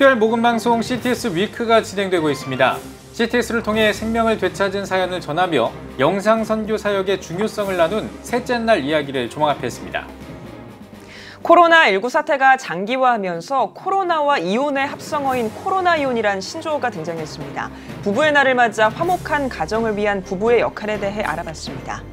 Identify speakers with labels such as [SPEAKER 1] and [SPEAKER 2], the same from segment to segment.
[SPEAKER 1] 특별 모금방송 CTS 위크가 진행되고 있습니다. CTS를 통해 생명을 되찾은 사연을 전하며 영상 선교 사역의 중요성을 나눈 셋째 날 이야기를 종합했습니다.
[SPEAKER 2] 코로나19 사태가 장기화하면서 코로나와 이혼의 합성어인 코로나이혼이란 신조어가 등장했습니다. 부부의 날을 맞아 화목한 가정을 위한 부부의 역할에 대해 알아봤습니다.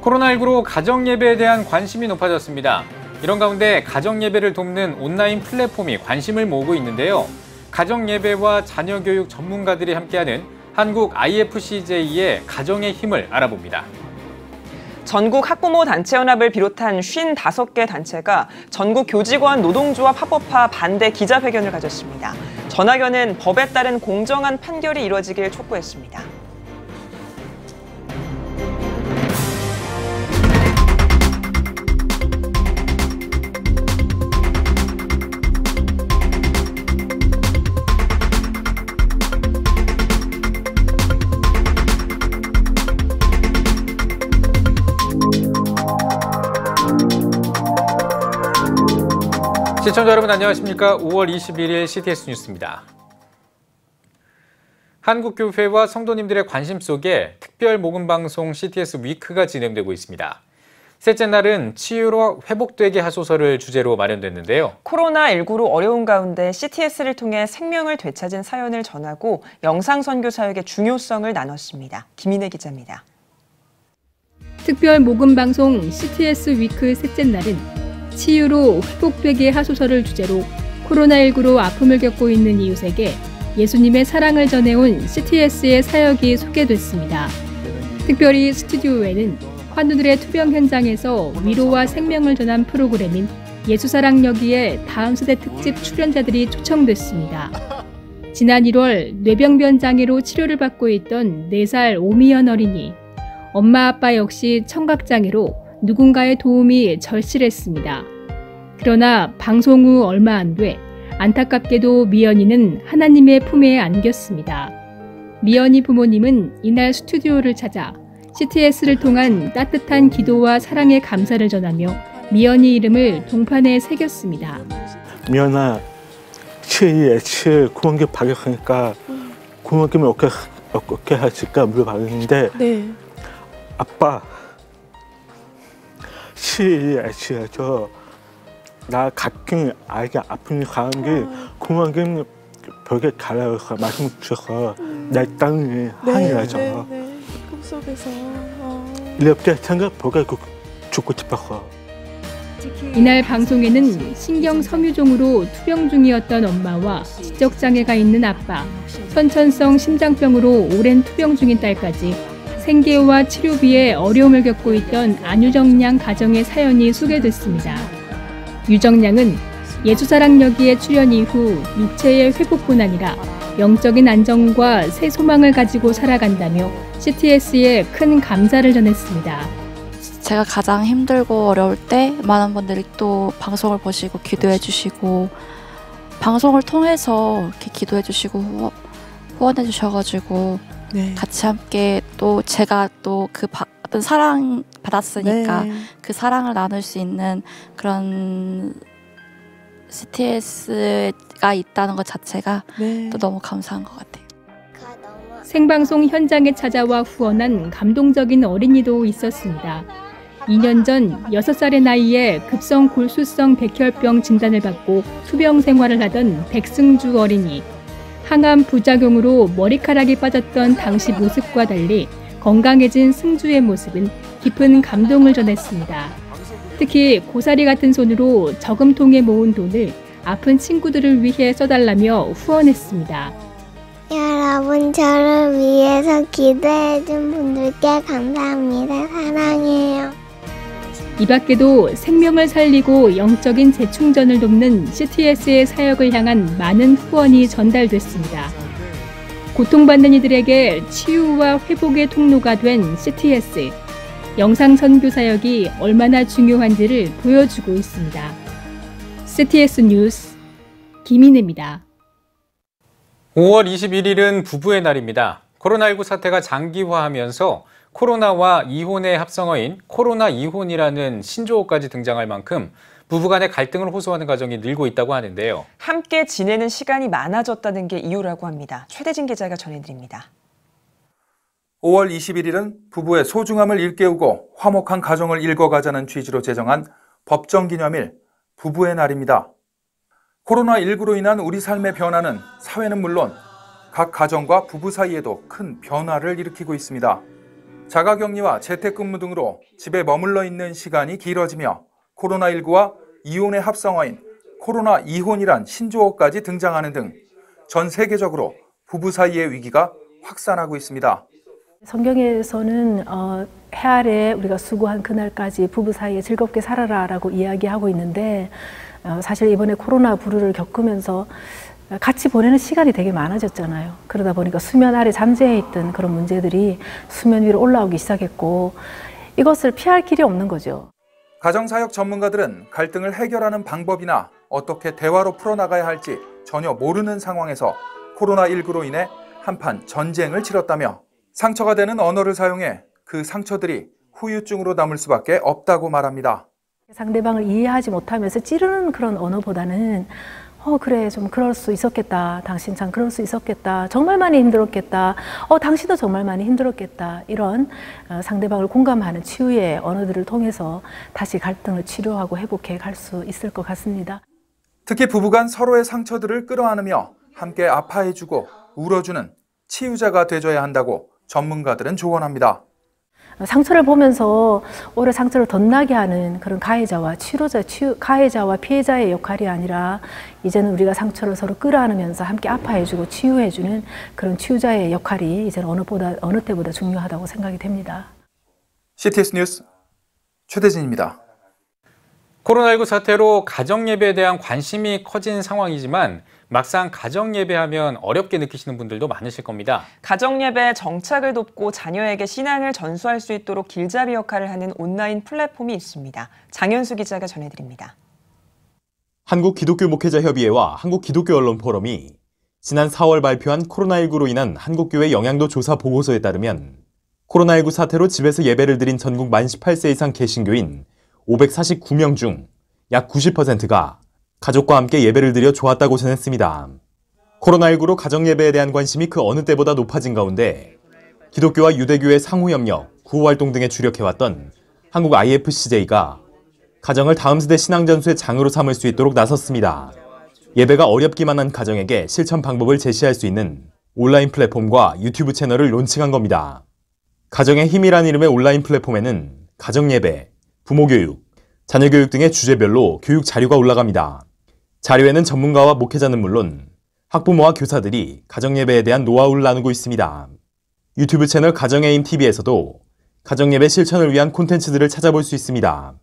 [SPEAKER 1] 코로나19로 가정예배에 대한 관심이 높아졌습니다. 이런 가운데 가정예배를 돕는 온라인 플랫폼이 관심을 모으고 있는데요. 가정예배와 자녀교육 전문가들이 함께하는 한국 IFCJ의 가정의 힘을 알아봅니다.
[SPEAKER 2] 전국 학부모 단체연합을 비롯한 55개 단체가 전국 교직원 노동조합 합법화 반대 기자회견을 가졌습니다. 전학연은 법에 따른 공정한 판결이 이뤄지길 촉구했습니다.
[SPEAKER 1] 시청자 여러분 안녕하십니까? 5월 21일 CTS 뉴스입니다. 한국교회와 성도님들의 관심 속에 특별 모금방송 CTS 위크가 진행되고 있습니다. 셋째 날은 치유로 회복되게 하소서를 주제로 마련됐는데요.
[SPEAKER 2] 코로나19로 어려운 가운데 CTS를 통해 생명을 되찾은 사연을 전하고 영상 선교 사역의 중요성을 나눴습니다. 김인혜 기자입니다.
[SPEAKER 3] 특별 모금방송 CTS 위크 셋째 날은 치유로 회복되게 하소서를 주제로 코로나19로 아픔을 겪고 있는 이웃에게 예수님의 사랑을 전해온 CTS의 사역이 소개됐습니다. 특별히 스튜디오에는 환우들의 투병 현장에서 위로와 생명을 전한 프로그램인 예수사랑여기에 다음 세대 특집 출연자들이 초청됐습니다. 지난 1월 뇌병변 장애로 치료를 받고 있던 4살 오미연 어린이, 엄마 아빠 역시 청각장애로 누군가의 도움이 절실했습니다. 그러나 방송 후 얼마 안 돼 안타깝게도 미연이는 하나님의 품에 안겼습니다. 미연이 부모님은 이날 스튜디오를 찾아 CTS를 통한 따뜻한 기도와 사랑의 감사를 전하며 미연이 이름을 동판에 새겼습니다.
[SPEAKER 4] 미연아, 치에 구멍이 박혔으니까 구멍이 어떻게 하실까 물어봤는데
[SPEAKER 5] 네.
[SPEAKER 4] 아빠 치에서 나 가끔 아이가 아픈 가운데 구멍이 벽에 갈라서 말씀 주셔서 내 땅이 하늘에서
[SPEAKER 5] 꿈속에서
[SPEAKER 4] 이렇게 생각보다 죽고 싶어서.
[SPEAKER 3] 이날 방송에는 신경 섬유종으로 투병 중이었던 엄마와 지적장애가 있는 아빠, 선천성 심장병으로 오랜 투병 중인 딸까지 생계와 치료비에 어려움을 겪고 있던 안유정 양 가정의 사연이 소개됐습니다. 유정 양은 예수사랑여기에 출연 이후 육체의 회복뿐 아니라 영적인 안정과 새 소망을 가지고 살아간다며 CTS에 큰 감사를 전했습니다.
[SPEAKER 6] 제가 가장 힘들고 어려울 때 많은 분들이 또 방송을 보시고 기도해 주시고 방송을 통해서 이렇게 기도해 주시고 후원해 주셔가지고 네. 같이 함께 또 제가 또 그 어떤 사랑 받았으니까 네. 그 사랑을 나눌 수 있는 그런 CTS가 있다는 것 자체가 네. 또 너무 감사한 것 같아요.
[SPEAKER 3] 생방송 현장에 찾아와 후원한 감동적인 어린이도 있었습니다. 2년 전 6살의 나이에 급성 골수성 백혈병 진단을 받고 투병 생활을 하던 백승주 어린이. 항암 부작용으로 머리카락이 빠졌던 당시 모습과 달리 건강해진 승주의 모습은 깊은 감동을 전했습니다. 특히 고사리 같은 손으로 저금통에 모은 돈을 아픈 친구들을 위해 써달라며 후원했습니다.
[SPEAKER 7] 여러분, 저를 위해서 기도해준 분들께 감사합니다. 사랑해요.
[SPEAKER 3] 이 밖에도 생명을 살리고 영적인 재충전을 돕는 CTS의 사역을 향한 많은 후원이 전달됐습니다. 고통받는 이들에게 치유와 회복의 통로가 된 CTS. 영상 선교 사역이 얼마나 중요한지를 보여주고 있습니다. CTS 뉴스 김인혜입니다.
[SPEAKER 1] 5월 21일은 부부의 날입니다. 코로나19 사태가 장기화하면서 코로나와 이혼의 합성어인 코로나 이혼이라는 신조어까지 등장할 만큼 부부 간의 갈등을 호소하는 가정이 늘고 있다고 하는데요.
[SPEAKER 2] 함께 지내는 시간이 많아졌다는 게 이유라고 합니다. 최대진 기자가 전해드립니다.
[SPEAKER 5] 5월 21일은 부부의 소중함을 일깨우고 화목한 가정을 읽어가자는 취지로 제정한 법정기념일 부부의 날입니다. 코로나19로 인한 우리 삶의 변화는 사회는 물론 각 가정과 부부 사이에도 큰 변화를 일으키고 있습니다. 자가격리와 재택근무 등으로 집에 머물러 있는 시간이 길어지며 코로나19와 이혼의 합성어인 코로나 이혼이란 신조어까지 등장하는 등 전 세계적으로 부부 사이의 위기가 확산하고 있습니다.
[SPEAKER 8] 성경에서는 해 아래 우리가 수고한 그날까지 부부 사이에 즐겁게 살아라라고 이야기하고 있는데 사실 이번에 코로나 불우를 겪으면서 같이 보내는 시간이 되게 많아졌잖아요. 그러다 보니까 수면 아래 잠재해 있던 그런 문제들이 수면 위로 올라오기 시작했고 이것을 피할 길이 없는 거죠.
[SPEAKER 5] 가정사역 전문가들은 갈등을 해결하는 방법이나 어떻게 대화로 풀어나가야 할지 전혀 모르는 상황에서 코로나19로 인해 한판 전쟁을 치렀다며 상처가 되는 언어를 사용해 그 상처들이 후유증으로 남을 수밖에 없다고 말합니다.
[SPEAKER 8] 상대방을 이해하지 못하면서 찌르는 그런 언어보다는 그래 좀 그럴 수 있었겠다. 당신 참 그럴 수 있었겠다. 정말 많이 힘들었겠다. 당신도 정말 많이 힘들었겠다. 이런 상대방을 공감하는 치유의 언어들을 통해서 다시 갈등을 치료하고 회복해 갈 수 있을 것 같습니다.
[SPEAKER 5] 특히 부부간 서로의 상처들을 끌어안으며 함께 아파해주고 울어주는 치유자가 되줘야 한다고 전문가들은 조언합니다.
[SPEAKER 8] 상처를 보면서 오히려 상처를 덧나게 하는 그런 가해자와 가해자와 피해자의 역할이 아니라 이제는 우리가 상처를 서로 끌어안으면서 함께 아파해주고 치유해주는 그런 치유자의 역할이 이제는 어느 때보다 중요하다고 생각이 됩니다.
[SPEAKER 5] CTS 뉴스 최대진입니다.
[SPEAKER 1] 코로나19 사태로 가정예배에 대한 관심이 커진 상황이지만 막상 가정예배하면 어렵게 느끼시는 분들도 많으실 겁니다.
[SPEAKER 2] 가정예배 정착을 돕고 자녀에게 신앙을 전수할 수 있도록 길잡이 역할을 하는 온라인 플랫폼이 있습니다. 장현수 기자가 전해드립니다.
[SPEAKER 9] 한국기독교목회자협의회와 한국기독교언론포럼이 지난 4월 발표한 코로나19로 인한 한국교회 영향도 조사 보고서에 따르면 코로나19 사태로 집에서 예배를 드린 전국 만 18세 이상 개신교인 549명 중 약 90%가 가족과 함께 예배를 드려 좋았다고 전했습니다. 코로나19로 가정예배에 대한 관심이 그 어느 때보다 높아진 가운데 기독교와 유대교의 상호협력, 구호활동 등에 주력해왔던 한국 IFCJ가 가정을 다음 세대 신앙전수의 장으로 삼을 수 있도록 나섰습니다. 예배가 어렵기만 한 가정에게 실천 방법을 제시할 수 있는 온라인 플랫폼과 유튜브 채널을 론칭한 겁니다. 가정의 힘이란 이름의 온라인 플랫폼에는 가정예배, 부모교육, 자녀교육 등의 주제별로 교육 자료가 올라갑니다. 자료에는 전문가와 목회자는 물론 학부모와 교사들이 가정예배에 대한 노하우를 나누고 있습니다. 유튜브 채널 가정의 힘 TV에서도 가정예배 실천을 위한 콘텐츠들을 찾아볼 수 있습니다.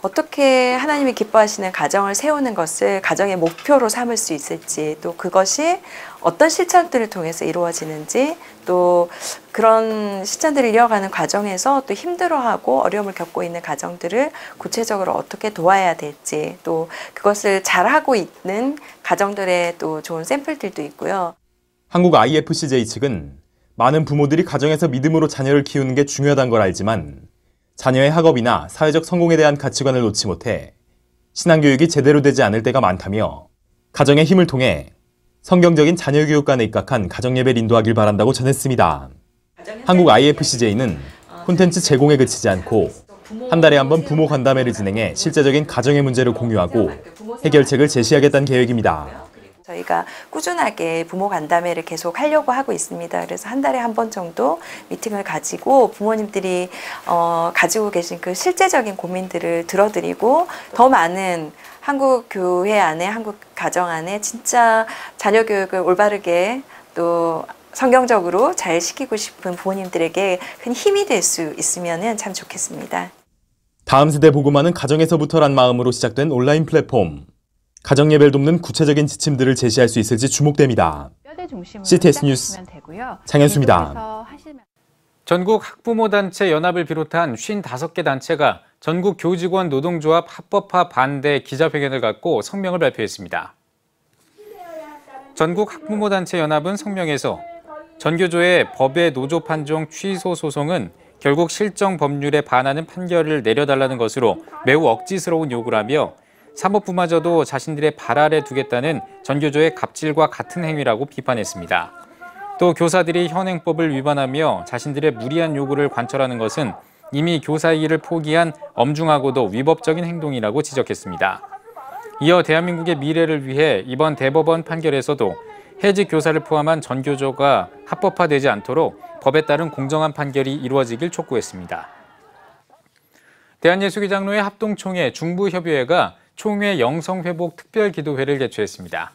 [SPEAKER 10] 어떻게 하나님이 기뻐하시는 가정을 세우는 것을 가정의 목표로 삼을 수 있을지, 또 그것이 어떤 실천들을 통해서 이루어지는지, 또 그런 실천들을 이어가는 과정에서 또 힘들어하고 어려움을 겪고 있는 가정들을 구체적으로 어떻게 도와야 될지, 또 그것을 잘하고 있는 가정들의 또 좋은 샘플들도 있고요.
[SPEAKER 9] 한국 IFCJ 측은 많은 부모들이 가정에서 믿음으로 자녀를 키우는 게 중요하다는 걸 알지만 자녀의 학업이나 사회적 성공에 대한 가치관을 놓지 못해 신앙교육이 제대로 되지 않을 때가 많다며 가정의 힘을 통해 성경적인 자녀교육관에 입각한 가정예배를 인도하길 바란다고 전했습니다. 한국 IFCJ는 콘텐츠 제공에 그치지 않고 한 달에 한 번 부모 간담회를 진행해 실제적인 가정의 문제를 공유하고 해결책을 제시하겠다는 계획입니다.
[SPEAKER 10] 저희가 꾸준하게 부모 간담회를 계속 하려고 하고 있습니다. 그래서 한 달에 한 번 정도 미팅을 가지고 부모님들이 가지고 계신 그 실제적인 고민들을 들어드리고 더 많은 한국 교회 안에, 한국 가정 안에 진짜 자녀 교육을 올바르게 또 성경적으로 잘 시키고 싶은 부모님들에게 큰 힘이 될 수 있으면 참 좋겠습니다.
[SPEAKER 9] 다음 세대 복음화는 가정에서부터란 마음으로 시작된 온라인 플랫폼. 가정예배를 돕는 구체적인 지침들을 제시할 수 있을지 주목됩니다. CTS 뉴스 장현수입니다.
[SPEAKER 1] 전국 학부모단체 연합을 비롯한 55개 단체가 전국 교직원 노동조합 합법화 반대 기자회견을 갖고 성명을 발표했습니다. 전국 학부모단체 연합은 성명에서 전교조의 법의 노조 판정 취소 소송은 결국 실정 법률에 반하는 판결을 내려달라는 것으로 매우 억지스러운 요구라며 사법부마저도 자신들의 발 아래 두겠다는 전교조의 갑질과 같은 행위라고 비판했습니다. 또 교사들이 현행법을 위반하며 자신들의 무리한 요구를 관철하는 것은 이미 교사의 일을 포기한 엄중하고도 위법적인 행동이라고 지적했습니다. 이어 대한민국의 미래를 위해 이번 대법원 판결에서도 해직 교사를 포함한 전교조가 합법화되지 않도록 법에 따른 공정한 판결이 이루어지길 촉구했습니다. 대한예수기장로회 합동총회 중부협의회가 총회 영성회복 특별기도회를 개최했습니다.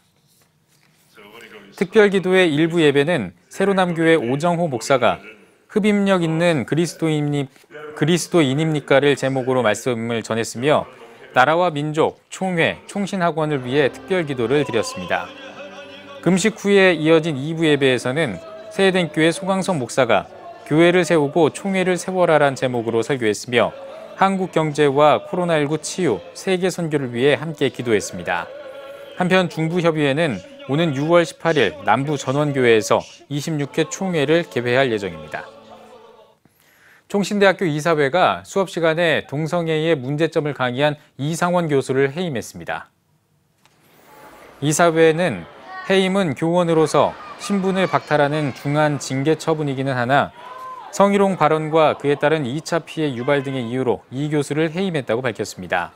[SPEAKER 1] 특별기도회 일부 예배는 새로남교회 오정호 목사가 흡입력 있는 그리스도인입니까를 제목으로 말씀을 전했으며 나라와 민족, 총회, 총신학원을 위해 특별기도를 드렸습니다. 금식 후에 이어진 2부 예배에서는 세해den교회 소강선 목사가 교회를 세우고 총회를 세워라란 제목으로 설교했으며 한국 경제와 코로나19 치유, 세계 선교를 위해 함께 기도했습니다. 한편 중부협의회는 오는 6월 18일 남부 전원교회에서 26회 총회를 개회할 예정입니다. 총신대학교 이사회가 수업 시간에 동성애의 문제점을 강의한 이상원 교수를 해임했습니다. 이사회는 해임은 교원으로서 신분을 박탈하는 중한 징계 처분이기는 하나 성희롱 발언과 그에 따른 2차 피해 유발 등의 이유로 이 교수를 해임했다고 밝혔습니다.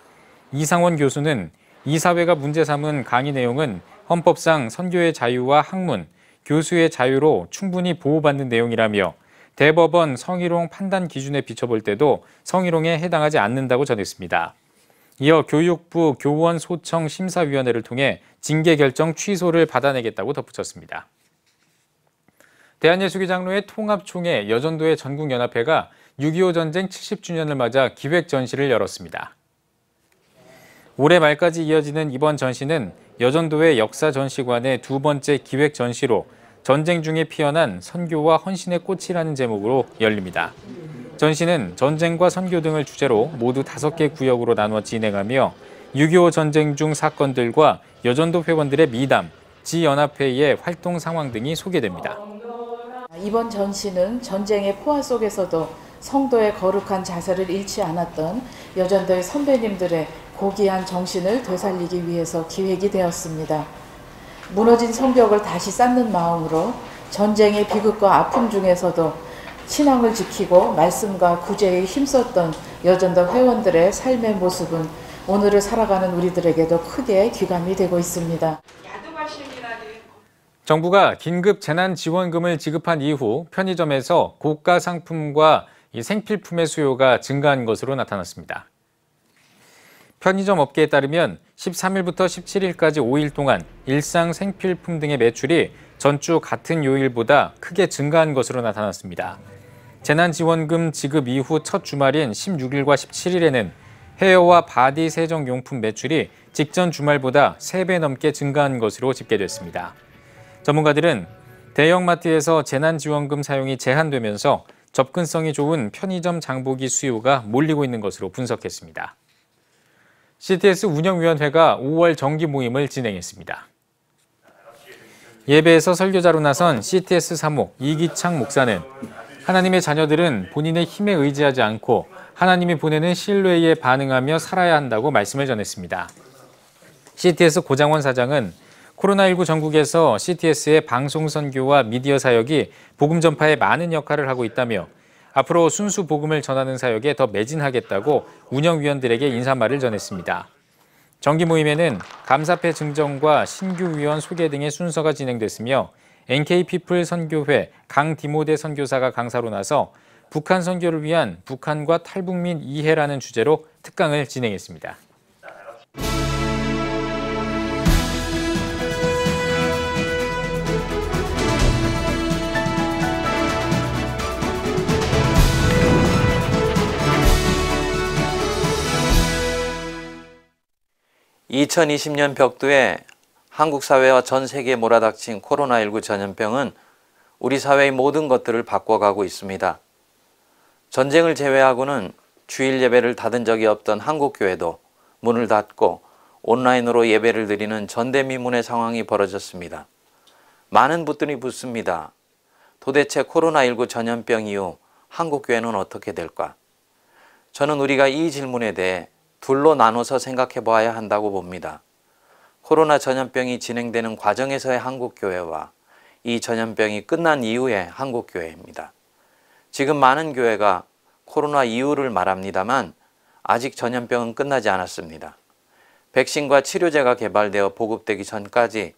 [SPEAKER 1] 이상원 교수는 이사회가 문제 삼은 강의 내용은 헌법상 선교의 자유와 학문, 교수의 자유로 충분히 보호받는 내용이라며 대법원 성희롱 판단 기준에 비춰볼 때도 성희롱에 해당하지 않는다고 전했습니다. 이어 교육부 교원 소청 심사위원회를 통해 징계 결정 취소를 받아내겠다고 덧붙였습니다. 대한예수기장로회 통합총회 여전도회 전국연합회가 6.25 전쟁 70주년을 맞아 기획전시를 열었습니다. 올해 말까지 이어지는 이번 전시는 여전도회 역사전시관의 두 번째 기획전시로 전쟁 중에 피어난 선교와 헌신의 꽃이라는 제목으로 열립니다. 전시는 전쟁과 선교 등을 주제로 모두 5개 구역으로 나누어 진행하며 6.25 전쟁 중 사건들과 여전도 회원들의 미담, 지연합회의 활동 상황 등이 소개됩니다.
[SPEAKER 11] 이번 전시는 전쟁의 포화 속에서도 성도의 거룩한 자세를 잃지 않았던 여전도의 선배님들의 고귀한 정신을 되살리기 위해서 기획이 되었습니다. 무너진 성벽을 다시 쌓는 마음으로 전쟁의 비극과 아픔 중에서도 신앙을 지키고 말씀과 구제에 힘썼던 여전도 회원들의 삶의 모습은 오늘을 살아가는 우리들에게도 크게 귀감이 되고 있습니다.
[SPEAKER 1] 정부가 긴급 재난지원금을 지급한 이후 편의점에서 고가 상품과 생필품의 수요가 증가한 것으로 나타났습니다. 편의점 업계에 따르면 13일부터 17일까지 5일 동안 일상 생필품 등의 매출이 전주 같은 요일보다 크게 증가한 것으로 나타났습니다. 재난지원금 지급 이후 첫 주말인 16일과 17일에는 헤어와 바디 세정용품 매출이 직전 주말보다 3배 넘게 증가한 것으로 집계됐습니다. 전문가들은 대형마트에서 재난지원금 사용이 제한되면서 접근성이 좋은 편의점 장보기 수요가 몰리고 있는 것으로 분석했습니다. CTS 운영위원회가 5월 정기 모임을 진행했습니다. 예배에서 설교자로 나선 CTS 사목 이기창 목사는 하나님의 자녀들은 본인의 힘에 의지하지 않고 하나님이 보내는 신뢰에 반응하며 살아야 한다고 말씀을 전했습니다. CTS 고장원 사장은 코로나19 전국에서 CTS의 방송 선교와 미디어 사역이 복음 전파에 많은 역할을 하고 있다며 앞으로 순수 복음을 전하는 사역에 더 매진하겠다고 운영위원들에게 인사말을 전했습니다. 정기 모임에는 감사패 증정과 신규 위원 소개 등의 순서가 진행됐으며 NK피플 선교회 강디모데 선교사가 강사로 나서 북한 선교를 위한 북한과 탈북민 이해라는 주제로 특강을 진행했습니다.
[SPEAKER 12] (2020년) 벽두에 한국 사회와 전 세계에 몰아닥친 코로나19 전염병은 우리 사회의 모든 것들을 바꿔가고 있습니다. 전쟁을 제외하고는 주일 예배를 닫은 적이 없던 한국교회도 문을 닫고 온라인으로 예배를 드리는 전대미문의 상황이 벌어졌습니다. 많은 분들이 묻습니다. 도대체 코로나19 전염병 이후 한국교회는 어떻게 될까? 저는 우리가 이 질문에 대해 둘로 나눠서 생각해 보아야 한다고 봅니다. 코로나 전염병이 진행되는 과정에서의 한국교회와 이 전염병이 끝난 이후의 한국교회입니다. 지금 많은 교회가 코로나 이후를 말합니다만 아직 전염병은 끝나지 않았습니다. 백신과 치료제가 개발되어 보급되기 전까지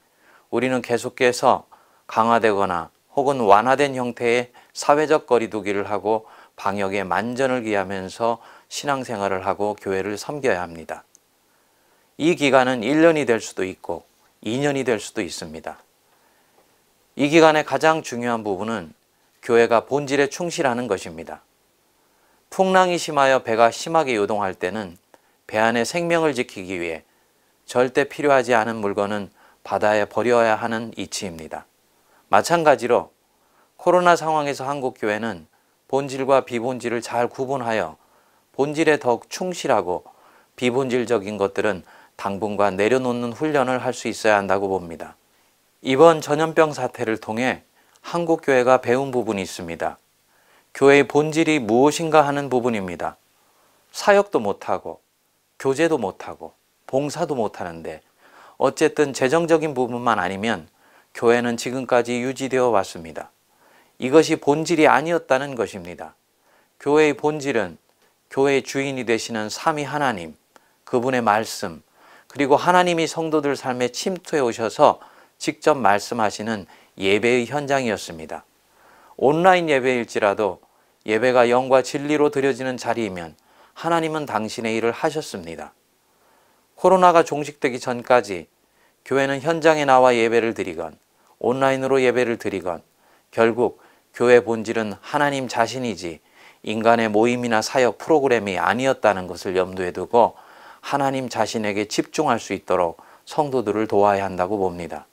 [SPEAKER 12] 우리는 계속해서 강화되거나 혹은 완화된 형태의 사회적 거리두기를 하고 방역에 만전을 기하면서 신앙생활을 하고 교회를 섬겨야 합니다. 이 기간은 1년이 될 수도 있고 2년이 될 수도 있습니다. 이 기간의 가장 중요한 부분은 교회가 본질에 충실하는 것입니다. 풍랑이 심하여 배가 심하게 요동할 때는 배 안의 생명을 지키기 위해 절대 필요하지 않은 물건은 바다에 버려야 하는 이치입니다. 마찬가지로 코로나 상황에서 한국교회는 본질과 비본질을 잘 구분하여 본질에 더욱 충실하고 비본질적인 것들은 당분간 내려놓는 훈련을 할 수 있어야 한다고 봅니다. 이번 전염병 사태를 통해 한국교회가 배운 부분이 있습니다. 교회의 본질이 무엇인가 하는 부분입니다. 사역도 못하고 교제도 못하고 봉사도 못하는데 어쨌든 재정적인 부분만 아니면 교회는 지금까지 유지되어 왔습니다. 이것이 본질이 아니었다는 것입니다. 교회의 본질은 교회의 주인이 되시는 삼위 하나님, 그분의 말씀, 그리고 하나님이 성도들 삶에 침투해 오셔서 직접 말씀하시는 예배의 현장이었습니다. 온라인 예배일지라도 예배가 영과 진리로 드려지는 자리이면 하나님은 당신의 일을 하셨습니다. 코로나가 종식되기 전까지 교회는 현장에 나와 예배를 드리건 온라인으로 예배를 드리건 결국 교회 본질은 하나님 자신이지 인간의 모임이나 사역 프로그램이 아니었다는 것을 염두에 두고 하나님 자신에게 집중할 수 있도록 성도들을 도와야 한다고 봅니다.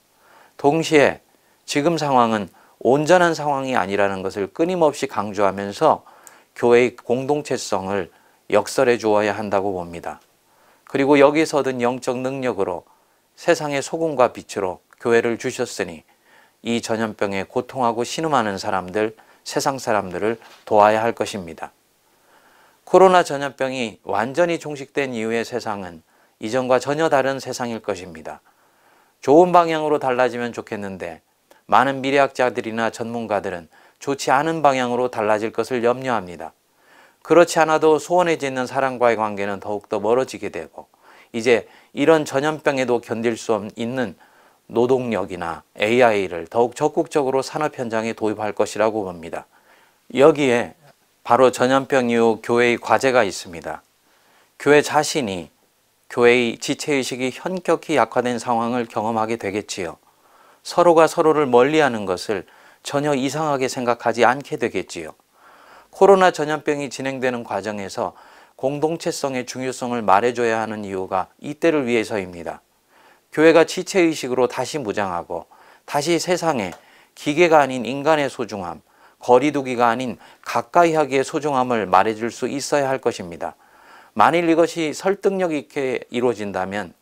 [SPEAKER 12] 동시에 지금 상황은 온전한 상황이 아니라는 것을 끊임없이 강조하면서 교회의 공동체성을 역설해 주어야 한다고 봅니다. 그리고 여기서 얻은 영적 능력으로 세상의 소금과 빛으로 교회를 주셨으니 이 전염병에 고통하고 신음하는 사람들, 세상 사람들을 도와야 할 것입니다. 코로나 전염병이 완전히 종식된 이후의 세상은 이전과 전혀 다른 세상일 것입니다. 좋은 방향으로 달라지면 좋겠는데 많은 미래학자들이나 전문가들은 좋지 않은 방향으로 달라질 것을 염려합니다. 그렇지 않아도 소원해져 있는 사람과의 관계는 더욱더 멀어지게 되고 이제 이런 전염병에도 견딜 수 있는 노동력이나 AI를 더욱 적극적으로 산업 현장에 도입할 것이라고 봅니다. 여기에 바로 전염병 이후 교회의 과제가 있습니다. 교회 자신이 교회의 지체의식이 현격히 약화된 상황을 경험하게 되겠지요. 서로가 서로를 멀리하는 것을 전혀 이상하게 생각하지 않게 되겠지요. 코로나 전염병이 진행되는 과정에서 공동체성의 중요성을 말해줘야 하는 이유가 이때를 위해서입니다. 교회가 지체의식으로 다시 무장하고 다시 세상에 기계가 아닌 인간의 소중함, 거리두기가 아닌 가까이 하기의 소중함을 말해줄 수 있어야 할 것입니다. 만일 이것이 설득력 있게 이루어진다면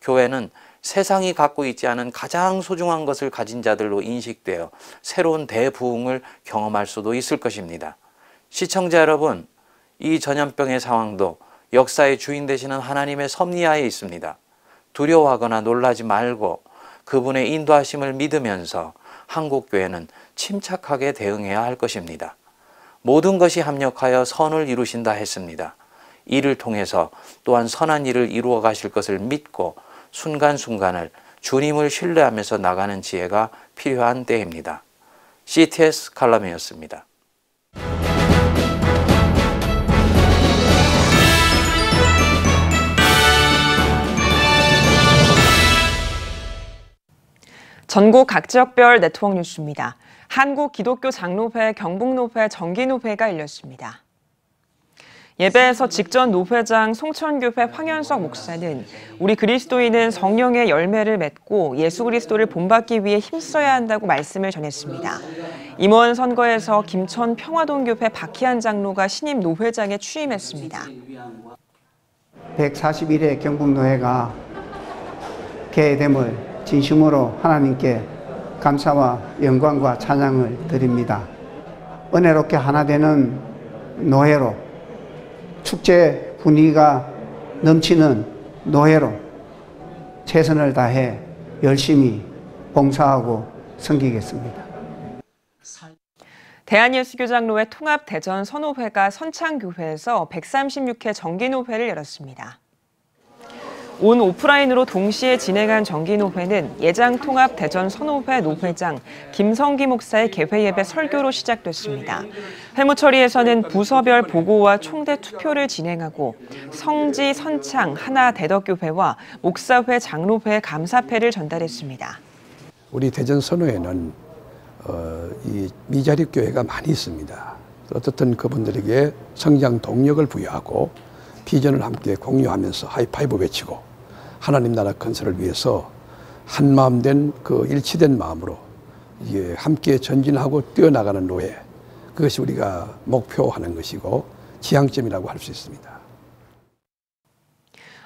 [SPEAKER 12] 교회는 세상이 갖고 있지 않은 가장 소중한 것을 가진 자들로 인식되어 새로운 대부흥을 경험할 수도 있을 것입니다. 시청자 여러분, 이 전염병의 상황도 역사의 주인 되시는 하나님의 섭리하에 있습니다. 두려워하거나 놀라지 말고 그분의 인도하심을 믿으면서 한국교회는 침착하게 대응해야 할 것입니다. 모든 것이 합력하여 선을 이루신다 했습니다. 이를 통해서 또한 선한 일을 이루어 가실 것을 믿고 순간순간을 주님을 신뢰하면서 나가는 지혜가 필요한 때입니다. CTS 칼럼이었습니다.
[SPEAKER 2] 전국 각 지역별 네트워크 뉴스입니다. 한국기독교장로회, 경북노회, 정기노회가 열렸습니다. 예배에서 직전 노회장 송천교회 황현석 목사는 우리 그리스도인은 성령의 열매를 맺고 예수 그리스도를 본받기 위해 힘써야 한다고 말씀을 전했습니다. 임원 선거에서 김천 평화동교회 박희한 장로가 신임 노회장에 취임했습니다.
[SPEAKER 13] 141회 경북노회가 개회됨을 진심으로 하나님께 감사와 영광과 찬양을 드립니다. 은혜롭게 하나 되는 노회로 축제 분위기가 넘치는 노예로 최선을 다해 열심히 봉사하고 섬기겠습니다.
[SPEAKER 2] 대한예수교장로회 통합대전선호회가 선창교회에서 136회 정기노회를 열었습니다. 온 오프라인으로 동시에 진행한 정기노회는 예장통합대전선호회 노회장 김성기 목사의 개회예배 설교로 시작됐습니다. 회무처리에서는 부서별 보고와 총대 투표를 진행하고 성지, 선창, 하나 대덕교회와 목사회, 장로회, 감사패를 전달했습니다.
[SPEAKER 14] 우리 대전선호회는 이 미자립 교회가 많이 있습니다. 어떻든 그분들에게 성장 동력을 부여하고 비전을 함께 공유하면서 하이파이브 외치고 하나님 나라 건설을 위해서 한마음 된 그 일치된 마음으로 이게 함께 전진하고 뛰어나가는 노예, 그것이 우리가 목표하는 것이고 지향점이라고 할 수 있습니다.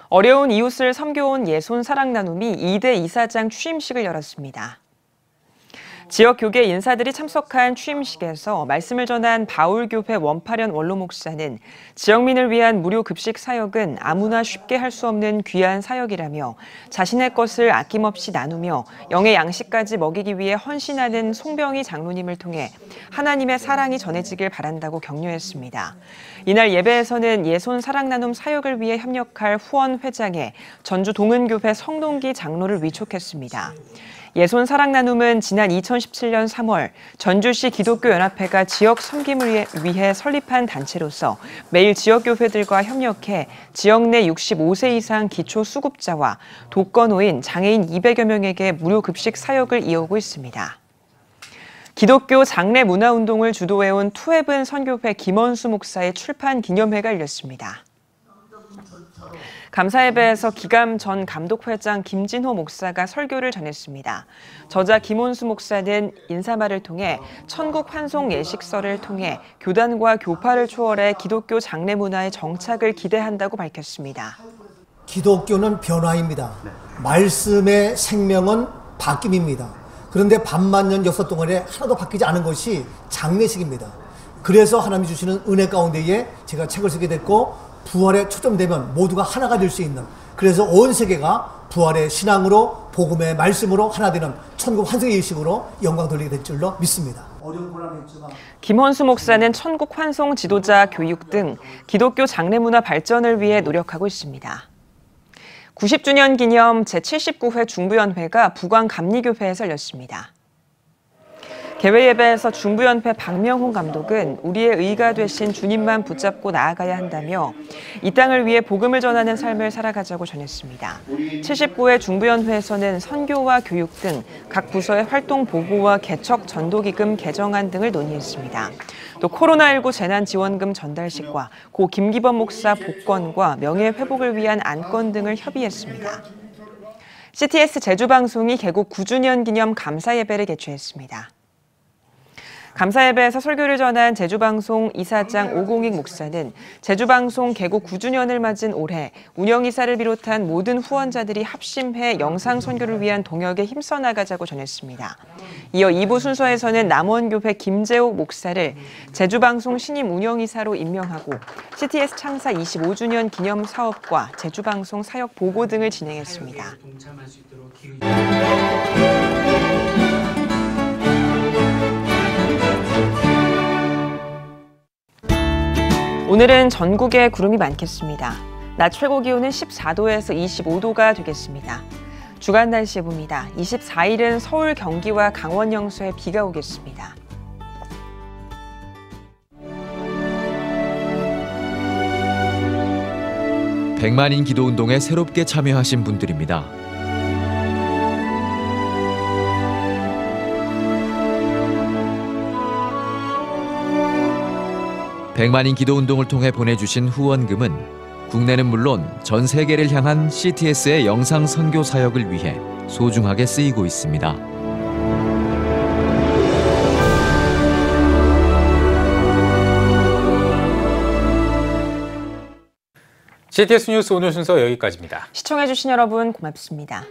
[SPEAKER 2] 어려운 이웃을 섬겨온 예손 사랑 나눔이 2대 이사장 취임식을 열었습니다. 지역 교계 인사들이 참석한 취임식에서 말씀을 전한 바울교회 원파련 원로 목사는 지역민을 위한 무료 급식 사역은 아무나 쉽게 할 수 없는 귀한 사역이라며 자신의 것을 아낌없이 나누며 영의 양식까지 먹이기 위해 헌신하는 송병희 장로님을 통해 하나님의 사랑이 전해지길 바란다고 격려했습니다. 이날 예배에서는 예손 사랑 나눔 사역을 위해 협력할 후원 회장에 전주 동은교회 성동기 장로를 위촉했습니다. 예손 사랑 나눔은 지난 2017년 3월 전주시 기독교연합회가 지역 섬김을 위해 설립한 단체로서 매일 지역교회들과 협력해 지역 내 65세 이상 기초수급자와 독거노인, 장애인 200여 명에게 무료 급식 사역을 이어오고 있습니다. 기독교 장례 문화운동을 주도해온 투해븐 선교회 김원수 목사의 출판 기념회가 열렸습니다. 감사예배에서 기감 전 감독회장 김진호 목사가 설교를 전했습니다. 저자 김원수 목사는 인사말을 통해 천국 환송 예식설을 통해 교단과 교파를 초월해 기독교 장례 문화의 정착을 기대한다고 밝혔습니다.
[SPEAKER 15] 기독교는 변화입니다. 말씀의 생명은 바뀜입니다. 그런데 반만년 역사 동안에 하나도 바뀌지 않은 것이 장례식입니다. 그래서 하나님이 주시는 은혜 가운데에 제가 책을 쓰게 됐고 부활에 초점되면 모두가 하나가 될 수 있는, 그래서 온 세계가 부활의 신앙으로 복음의 말씀으로 하나 되는 천국 환송의 예식으로 영광 돌리게 될 줄로 믿습니다. 어려운 고난이 있지만
[SPEAKER 2] 김원수 목사는 천국 환송 지도자 교육 등 기독교 장례 문화 발전을 위해 노력하고 있습니다. 90주년 기념 제79회 중부연회가 부광 감리교회에서 열렸습니다. 개회예배에서 중부연회 박명훈 감독은 우리의 의가 되신 주님만 붙잡고 나아가야 한다며 이 땅을 위해 복음을 전하는 삶을 살아가자고 전했습니다. 79회 중부연회에서는 선교와 교육 등 각 부서의 활동 보고와 개척 전도기금 개정안 등을 논의했습니다. 또 코로나19 재난지원금 전달식과 고 김기범 목사 복권과 명예회복을 위한 안건 등을 협의했습니다. CTS 제주방송이 개국 9주년 기념 감사예배를 개최했습니다. 감사예배에서 설교를 전한 제주방송 이사장 오공익 목사는 제주방송 개국 9주년을 맞은 올해 운영이사를 비롯한 모든 후원자들이 합심해 영상 선교를 위한 동역에 힘써 나가자고 전했습니다. 이어 2부 순서에서는 남원교회 김재옥 목사를 제주방송 신임 운영이사로 임명하고 CTS 창사 25주년 기념 사업과 제주방송 사역 보고 등을 진행했습니다. 오늘은 전국에 구름이 많겠습니다. 낮 최고 기온은 14도에서 25도가 되겠습니다. 주간 날씨 봅니다. 24일은 서울, 경기와 강원 영서에 비가 오겠습니다.
[SPEAKER 16] 백만인 기도운동에 새롭게 참여하신 분들입니다. 백만인 기도운동을 통해 보내주신 후원금은 국내는 물론 전 세계를 향한 CTS의 영상 선교 사역을 위해 소중하게 쓰이고 있습니다.
[SPEAKER 1] CTS 뉴스 오늘 순서 여기까지입니다.
[SPEAKER 2] 시청해주신 여러분 고맙습니다.